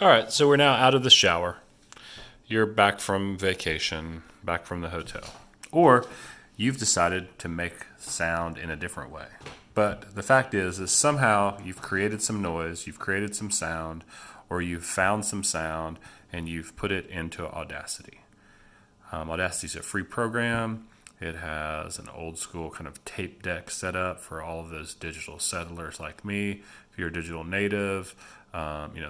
All right, so we're now out of the shower. You're back from vacation, back from the hotel. Or you've decided to make sound in a different way. But the fact is somehow you've created some noise, you've created some sound, or you've found some sound and you've put it into Audacity. Audacity is a free program. It has an old school kind of tape deck set up for all of those digital settlers like me. If you're a digital native,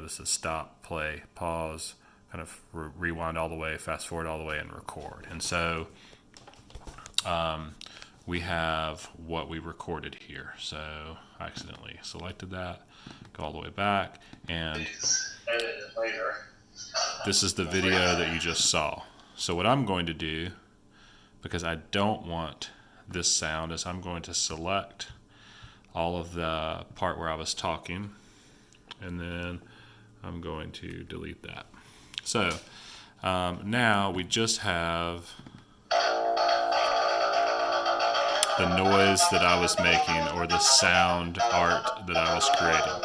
this is stop, play, pause, kind of rewind all the way, fast forward all the way, and record. And so we have what we recorded here. So I accidentally selected that, go all the way back, and this is the video that you just saw. So what I'm going to do, because I don't want this sound, is I'm going to select all of the part where I was talking, and then I'm going to delete that. So now we just have the noise that I was making, or the sound art that I was creating.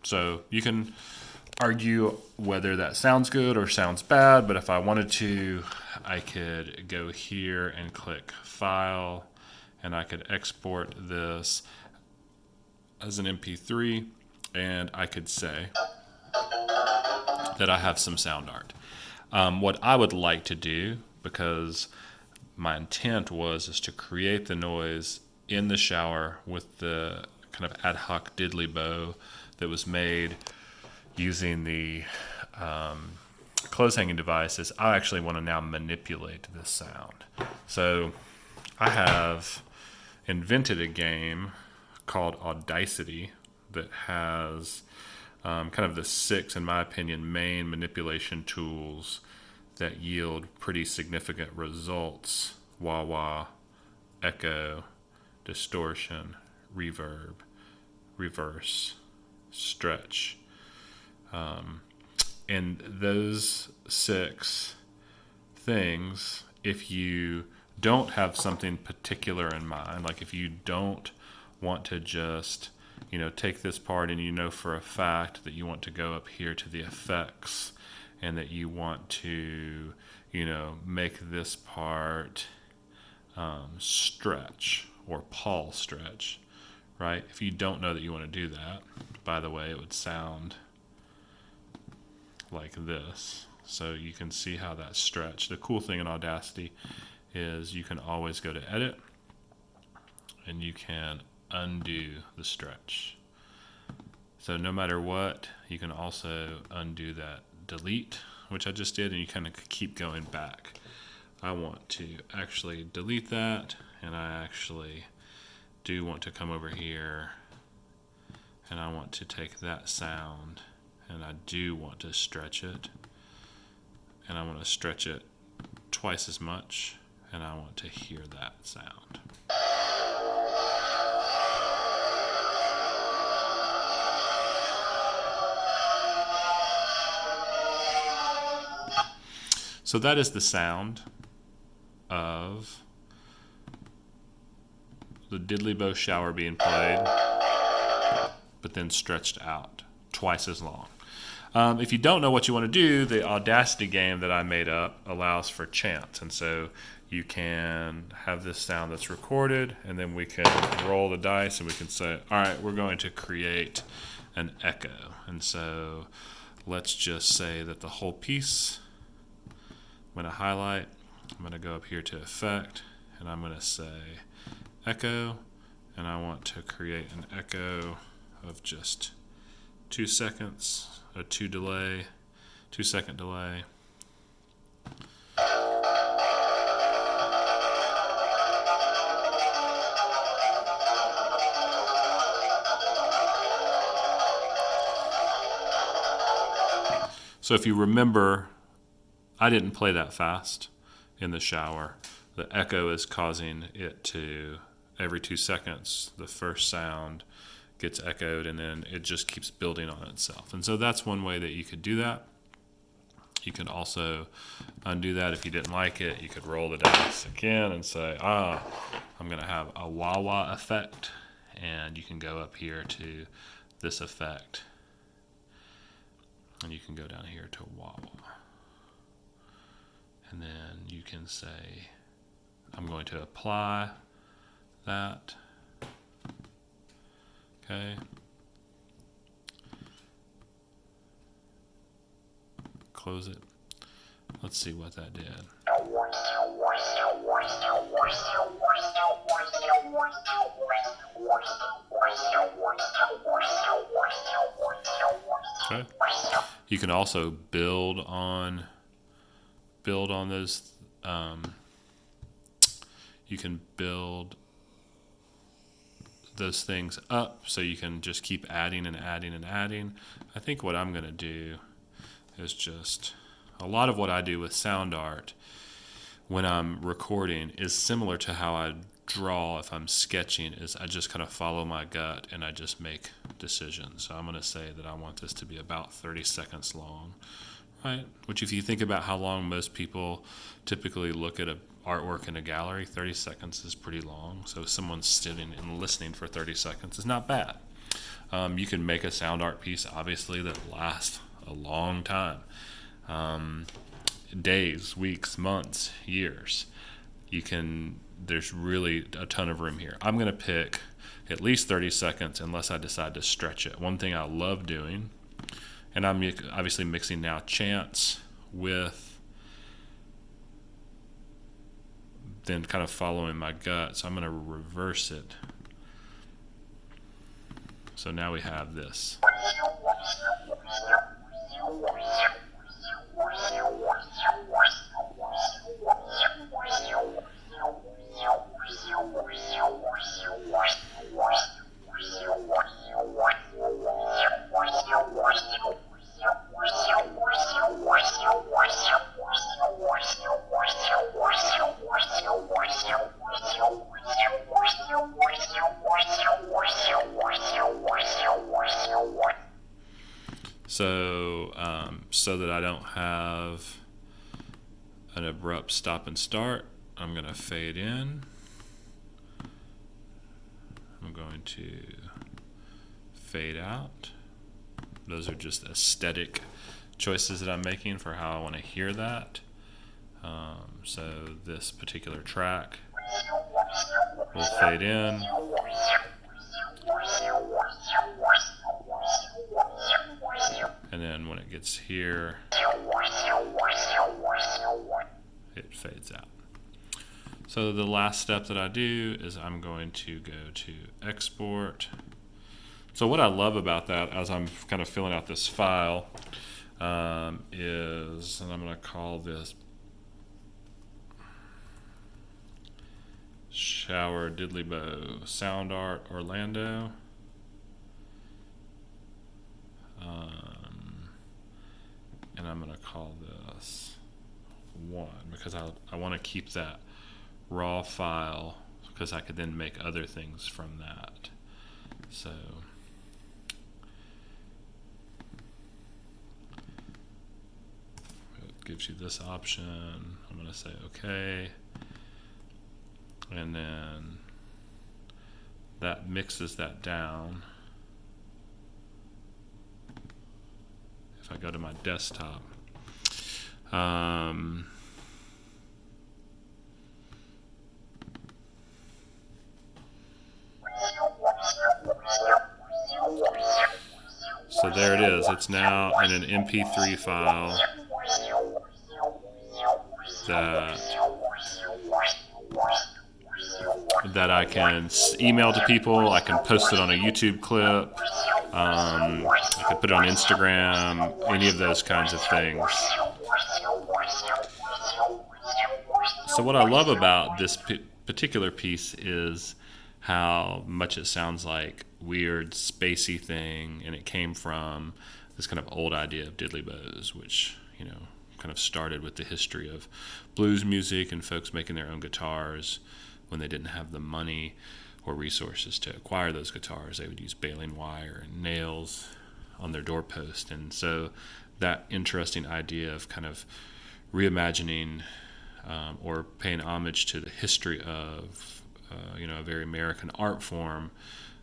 So you can argue whether that sounds good or sounds bad, but if I wanted to, I could go here and click File, and I could export this as an MP3, and I could say that I have some sound art. What I would like to do, because my intent is to create the noise in the shower with the kind of ad hoc diddly bow that was made using the clothes hanging devices. I actually want to now manipulate this sound. So I have invented a game called Audacity that has kind of the 6, in my opinion, main manipulation tools that yield pretty significant results: wah-wah, echo, distortion, reverb, reverse, stretch. And those 6 things, if you don't have something particular in mind, like if you don't want to just take this part and for a fact that you want to go up here to the effects and that you want to make this part stretch or Paul stretch, right? If you don't know that you want to do that, by the way, it would sound like this. So you can see how that's stretched. The cool thing in Audacity is you can always go to edit and you can undo the stretch. So no matter what, you can also undo that delete, which I just did, and you kind of keep going back. I want to actually delete that, and I actually do want to come over here and I want to take that sound and I do want to stretch it, and I want to stretch it twice as much, and I want to hear that sound. So that is the sound of the diddly bow shower being played, but then stretched out twice as long. If you don't know what you want to do, the Audacity game that I made up allows for chants. And so you can have this sound that's recorded, and then we can roll the dice and we can say, all right, we're going to create an echo. And so let's just say that the whole piece, I'm going to highlight, I'm going to go up here to Effect, and I'm going to say Echo, and I want to create an echo of just 2 seconds, a 2-second delay. So if you remember, I didn't play that fast in the shower. The echo is causing it to, every 2 seconds, the first sound gets echoed, and then it just keeps building on itself. And so that's one way that you could do that. You can also undo that if you didn't like it. You could roll the dice again and say, I'm going to have a wah-wah effect, and you can go up here to this effect And you can go down here to wah wah. And then you can say, I'm going to apply that. Okay. Close it. Let's see what that did. Okay. You can also build on those. You can build those things up, so you can just keep adding and adding and adding. I think what I'm going to do is just a lot of what I do with sound art when I'm recording is similar to how I draw if I'm sketching. Is I just kind of follow my gut and I just make decisions. So I'm going to say that I want this to be about 30 seconds long, right? Which, if you think about how long most people typically look at a artwork in a gallery, 30 seconds is pretty long. So if someone's sitting and listening for 30 seconds, it's not bad. You can make a sound art piece, obviously, that lasts a long time. Days, weeks, months, years. There's really a ton of room here. I'm going to pick at least 30 seconds unless I decide to stretch it. One thing I love doing, and I'm obviously mixing now chants with then kind of following my gut. So I'm going to reverse it. So now we have this. So that I don't have an abrupt stop and start, I'm going to fade in. I'm going to fade out. Those are just aesthetic choices that I'm making for how I want to hear that. So this particular track will fade in. And then when it gets here, it fades out. So the last step that I do is I'm going to go to export. So what I love about that, as I'm kind of filling out this file, is, and I'm going to call this Shower Diddly Bow Sound Art Orlando. And I'm going to call this 1 because I want to keep that raw file because I could then make other things from that. So it gives you this option. I'm going to say OK. And then that mixes that down. If I go to my desktop, so there it is. It's now in an MP3 file that I can email to people. I can post it on a YouTube clip. I could put it on Instagram, any of those kinds of things. So what I love about this particular piece is how much it sounds like weird, spacey thing, and it came from this kind of old idea of diddly bows, which, you know, kind of started with the history of blues music and folks making their own guitars when they didn't have the money or resources to acquire those guitars. They would use baling wire and nails on their doorpost. And so that interesting idea of kind of reimagining or paying homage to the history of a very American art form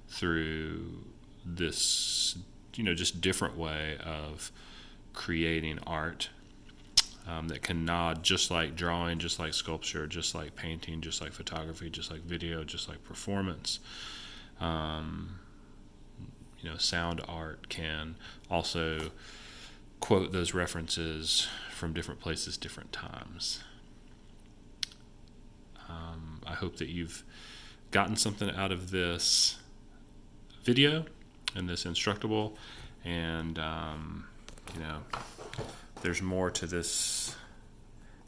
through this just different way of creating art that can nod just like drawing, just like sculpture, just like painting, just like photography, just like video, just like performance. Sound art can also quote those references from different places, different times. I hope that you've gotten something out of this video and this instructable, and there's more to this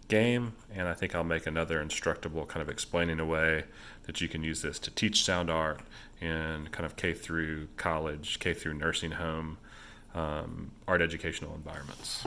game, and I think I'll make another instructable kind of explaining a way that you can use this to teach sound art in kind of K through college, K through nursing home, art educational environments.